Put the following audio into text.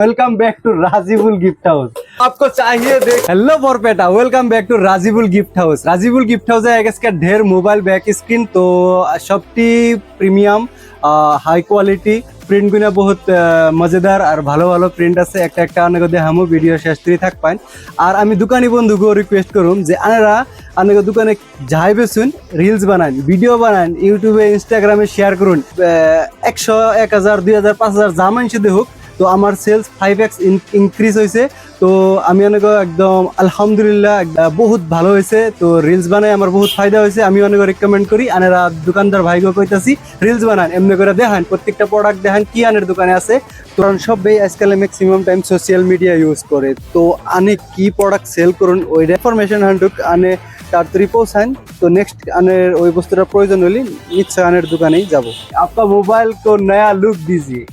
Welcome back to Rajibul gift house. आपको चाहिए देख hello Barpeta, welcome back to Rajibul gift house. Rajibul gift house है ढेर मोबाइल बैक स्क्रीन तो सबटी प्रिमियम हाई क्वालिटी প্রিন্ট গুলো বহুত মজাদার আর ভালো ভালো প্রিন্ট আছে একটা একটা আনাকে দেখামু ভিডিও শেষ করে থাকবেন। আর আমি দোকানি বন্ধুকে রিকোয়েস্ট করুম যে আনারা আনাকে দোকানে যাই বেছুন রিলস বানান ভিডিও বানান ইউটিউবে ইনস্টাগ্রামে শেয়ার করুন 100 1000 2000 5000 যা মানছে দেখুক তো আমার সেলস 5x ইনক্রিজ হয়েছে। তো আমি অনেক একদম আলহামদুলিল্লাহ বহুত ভালো হয়েছে। তো রিলস বানাই আমার বহুত ফায়দা হয়েছে। আমি অনেক রেকমেন্ড করি আনারা দোকানদার ভাইকে কইতাছি রিলস বানান এমনি করে দেখান প্রত্যেকটা প্রোডাক্ট দেখান কি আনের দোকানে আছে। কারণ সবাই আজকাল maximum time social media use করে তো আনে কি প্রোডাক্ট সেল করুন ওই ইনফরমেশন হান্ডুক আনে তার তরি পৌঁছান। তো নেক্সট আনের ওই বস্তুটা প্রয়োজন হলে নিশ্চয় আনের দোকানেই যাব। আপনার মোবাইল को नया लुक दीजिए।